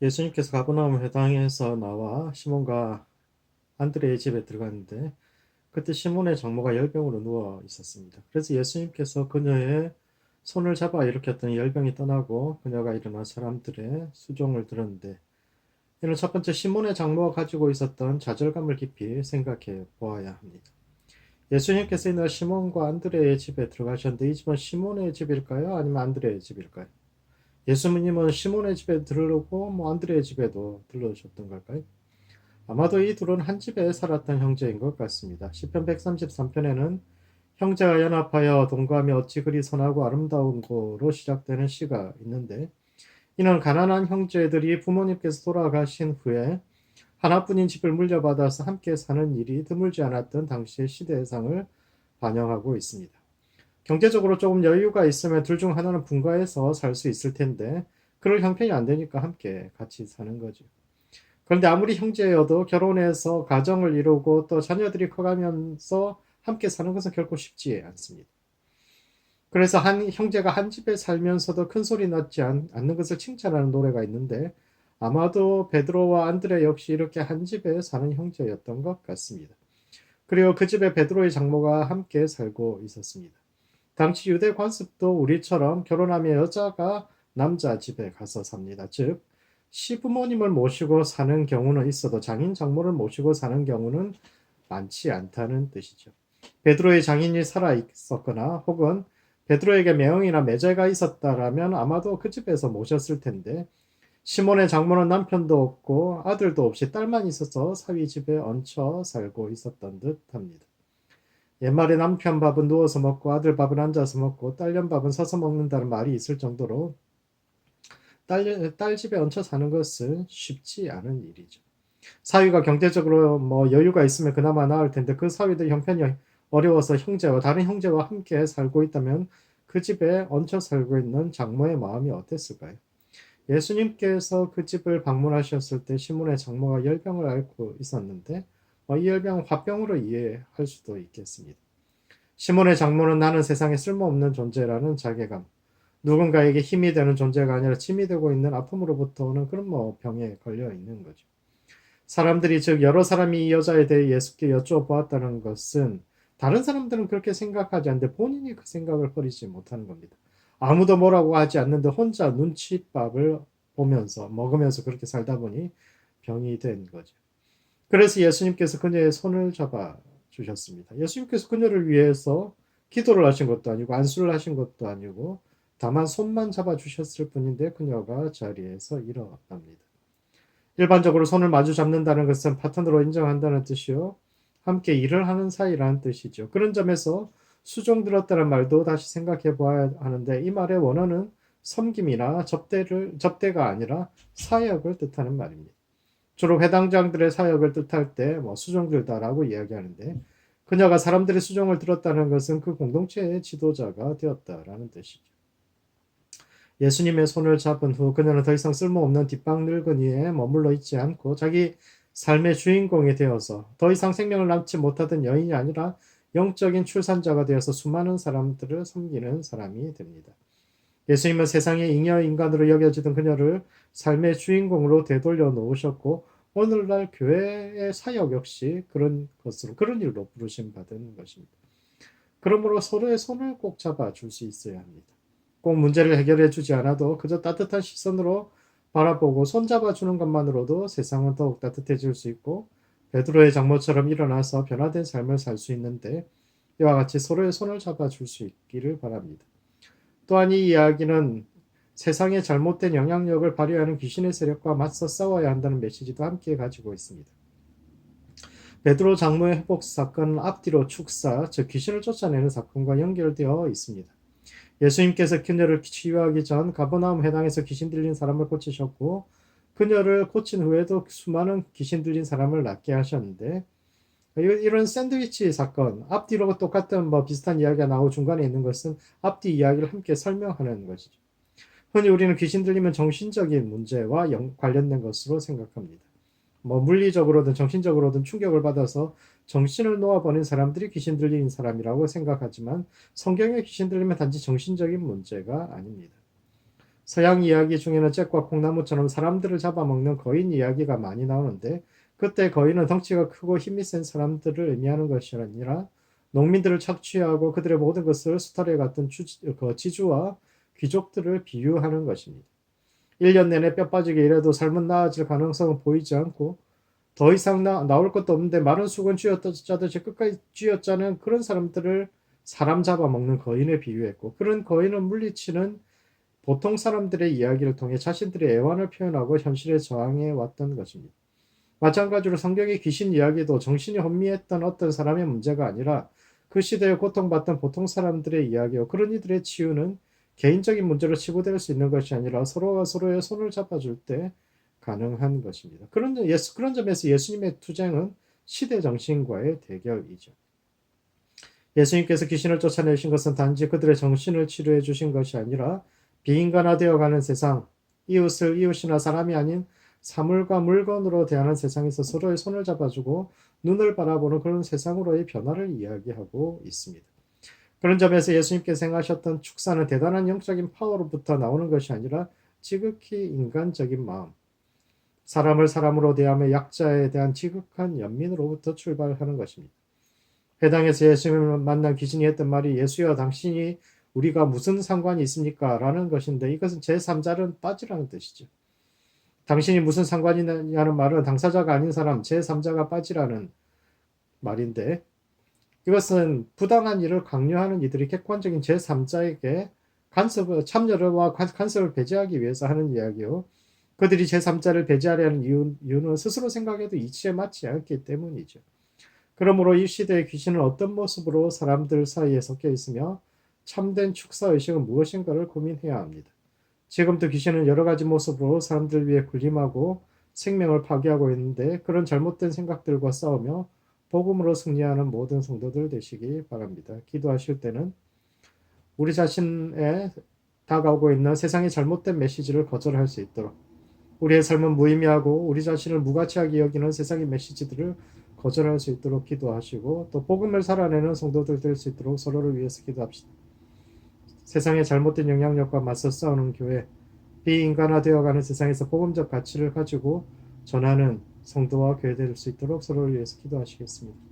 예수님께서 가버나움 회당에서 나와 시몬과 안드레의 집에 들어갔는데 그때 시몬의 장모가 열병으로 누워 있었습니다. 그래서 예수님께서 그녀의 손을 잡아 일으켰더니 열병이 떠나고 그녀가 일어나 사람들의 수종을 들었는데, 이는 첫 번째 시몬의 장모가 가지고 있었던 좌절감을 깊이 생각해 보아야 합니다. 예수님께서 이날 시몬과 안드레의 집에 들어가셨는데 이 집은 시몬의 집일까요? 아니면 안드레의 집일까요? 예수님은 시몬의 집에 들르고 안드레의 집에도 들르셨던 걸까요? 아마도 이 둘은 한 집에 살았던 형제인 것 같습니다. 시편 133편에는 형제가 연합하여 동거하며 어찌 그리 선하고 아름다운 고로 시작되는 시가 있는데, 이는 가난한 형제들이 부모님께서 돌아가신 후에 하나뿐인 집을 물려받아서 함께 사는 일이 드물지 않았던 당시의 시대상을 반영하고 있습니다. 경제적으로 조금 여유가 있으면 둘 중 하나는 분가해서 살 수 있을 텐데 그럴 형편이 안 되니까 함께 같이 사는 거죠. 그런데 아무리 형제여도 결혼해서 가정을 이루고 또 자녀들이 커가면서 함께 사는 것은 결코 쉽지 않습니다. 그래서 한 형제가 한 집에 살면서도 큰 소리 났지 않는 것을 칭찬하는 노래가 있는데, 아마도 베드로와 안드레 역시 이렇게 한 집에 사는 형제였던 것 같습니다. 그리고 그 집에 베드로의 장모가 함께 살고 있었습니다. 당시 유대 관습도 우리처럼 결혼하면 여자가 남자 집에 가서 삽니다. 즉, 시부모님을 모시고 사는 경우는 있어도 장인 장모를 모시고 사는 경우는 많지 않다는 뜻이죠. 베드로의 장인이 살아 있었거나 혹은 베드로에게 매형이나 매제가 있었다라면 아마도 그 집에서 모셨을 텐데, 시몬의 장모는 남편도 없고 아들도 없이 딸만 있어서 사위 집에 얹혀 살고 있었던 듯합니다. 옛말에 남편 밥은 누워서 먹고 아들 밥은 앉아서 먹고 딸년 밥은 서서 먹는다는 말이 있을 정도로 딸 집에 얹혀 사는 것은 쉽지 않은 일이죠. 사위가 경제적으로 여유가 있으면 그나마 나을 텐데 그 사위들 형편이 어려워서 형제와 다른 형제와 함께 살고 있다면 그 집에 얹혀 살고 있는 장모의 마음이 어땠을까요? 예수님께서 그 집을 방문하셨을 때 시몬의 장모가 열병을 앓고 있었는데 이 열병은 화병으로 이해할 수도 있겠습니다. 시몬의 장모는 나는 세상에 쓸모없는 존재라는 자괴감, 누군가에게 힘이 되는 존재가 아니라 짐이 되고 있는 아픔으로부터 오는 그런 병에 걸려 있는 거죠. 사람들이, 즉 여러 사람이 이 여자에 대해 예수께 여쭤보았다는 것은 다른 사람들은 그렇게 생각하지 않는데 본인이 그 생각을 버리지 못하는 겁니다. 아무도 뭐라고 하지 않는데 혼자 눈칫밥을 보면서 먹으면서 그렇게 살다 보니 병이 된 거죠. 그래서 예수님께서 그녀의 손을 잡아 주셨습니다. 예수님께서 그녀를 위해서 기도를 하신 것도 아니고 안수를 하신 것도 아니고 다만 손만 잡아 주셨을 뿐인데 그녀가 자리에서 일어납니다. 일반적으로 손을 마주 잡는다는 것은 파트너로 인정한다는 뜻이요, 함께 일을 하는 사이라는 뜻이죠. 그런 점에서 수종 들었다는 말도 다시 생각해 보아야 하는데, 이 말의 원어는 섬김이나 접대가 아니라 사역을 뜻하는 말입니다. 주로 회당장들의 사역을 뜻할 때 수종 들다라고 이야기하는데, 그녀가 사람들의 수종을 들었다는 것은 그 공동체의 지도자가 되었다라는 뜻이죠. 예수님의 손을 잡은 후 그녀는 더 이상 쓸모없는 뒷방 늙은이에 머물러 있지 않고 자기 삶의 주인공이 되어서 더 이상 생명을 남지 못하던 여인이 아니라 영적인 출산자가 되어서 수많은 사람들을 섬기는 사람이 됩니다. 예수님은 세상의 잉여 인간으로 여겨지던 그녀를 삶의 주인공으로 되돌려 놓으셨고, 오늘날 교회의 사역 역시 그런 일로 부르심 받은 것입니다. 그러므로 서로의 손을 꼭 잡아 줄 수 있어야 합니다. 꼭 문제를 해결해 주지 않아도 그저 따뜻한 시선으로 바라보고 손잡아 주는 것만으로도 세상은 더욱 따뜻해질 수 있고 베드로의 장모처럼 일어나서 변화된 삶을 살 수 있는데, 이와 같이 서로의 손을 잡아 줄 수 있기를 바랍니다. 또한 이 이야기는 세상의 잘못된 영향력을 발휘하는 귀신의 세력과 맞서 싸워야 한다는 메시지도 함께 가지고 있습니다. 베드로 장모의 회복 사건은 앞뒤로 축사, 즉 귀신을 쫓아내는 사건과 연결되어 있습니다. 예수님께서 그녀를 치유하기 전 가버나움 회당에서 귀신 들린 사람을 고치셨고, 그녀를 고친 후에도 수많은 귀신 들린 사람을 낫게 하셨는데, 이런 샌드위치 사건, 앞뒤로 똑같은 비슷한 이야기가 나오고 중간에 있는 것은 앞뒤 이야기를 함께 설명하는 것이죠. 흔히 우리는 귀신 들리면 정신적인 문제와 관련된 것으로 생각합니다. 물리적으로든 정신적으로든 충격을 받아서 정신을 놓아버린 사람들이 귀신 들린 사람이라고 생각하지만 성경에 귀신 들리면 단지 정신적인 문제가 아닙니다. 서양 이야기 중에는 잭과 콩나무처럼 사람들을 잡아먹는 거인 이야기가 많이 나오는데 그때 거인은 덩치가 크고 힘이 센 사람들을 의미하는 것이 아니라 농민들을 착취하고 그들의 모든 것을 수탈해 갔던 지주와 귀족들을 비유하는 것입니다. 1년 내내 뼈 빠지게 일해도 삶은 나아질 가능성은 보이지 않고 더 이상 나올 것도 없는데 마른 수건 쥐어짜듯이 끝까지 쥐어짜는 그런 사람들을 사람 잡아먹는 거인에 비유했고 그런 거인은 물리치는 보통 사람들의 이야기를 통해 자신들의 애환을 표현하고 현실에 저항해 왔던 것입니다. 마찬가지로 성경의 귀신 이야기도 정신이 혼미했던 어떤 사람의 문제가 아니라 그 시대에 고통받던 보통 사람들의 이야기요. 그런 이들의 치유는 개인적인 문제로 치부될 수 있는 것이 아니라 서로가 서로의 손을 잡아줄 때 가능한 것입니다. 그런 점에서 예수님의 투쟁은 시대 정신과의 대결이죠. 예수님께서 귀신을 쫓아내신 것은 단지 그들의 정신을 치료해 주신 것이 아니라 비인간화되어 가는 세상, 이웃을 이웃이나 사람이 아닌 사물과 물건으로 대하는 세상에서 서로의 손을 잡아주고 눈을 바라보는 그런 세상으로의 변화를 이야기하고 있습니다. 그런 점에서 예수님께서 행하셨던 축사는 대단한 영적인 파워로부터 나오는 것이 아니라 지극히 인간적인 마음, 사람을 사람으로 대하며 약자에 대한 지극한 연민으로부터 출발하는 것입니다. 회당에서 예수님을 만난 귀신이 했던 말이 예수여 당신이 우리가 무슨 상관이 있습니까? 라는 것인데 이것은 제3자는 빠지라는 뜻이죠. 당신이 무슨 상관이냐는 말은 당사자가 아닌 사람 제3자가 빠지라는 말인데 이것은 부당한 일을 강요하는 이들이 객관적인 제3자에게 참여와 간섭을 배제하기 위해서 하는 이야기요. 그들이 제3자를 배제하려는 이유는 스스로 생각해도 이치에 맞지 않기 때문이죠. 그러므로 이 시대의 귀신은 어떤 모습으로 사람들 사이에 섞여 있으며 참된 축사의식은 무엇인가를 고민해야 합니다. 지금도 귀신은 여러 가지 모습으로 사람들 위해 군림하고 생명을 파괴하고 있는데 그런 잘못된 생각들과 싸우며 복음으로 승리하는 모든 성도들 되시기 바랍니다. 기도하실 때는 우리 자신에 다가오고 있는 세상의 잘못된 메시지를 거절할 수 있도록 우리의 삶은 무의미하고 우리 자신을 무가치하게 여기는 세상의 메시지들을 거절할 수 있도록 기도하시고 또 복음을 살아내는 성도들 될 수 있도록 서로를 위해서 기도합시다. 세상의 잘못된 영향력과 맞서 싸우는 교회, 비인간화되어가는 세상에서 복음적 가치를 가지고 전하는 성도와 교회 될 수 있도록 서로를 위해서 기도하시겠습니다.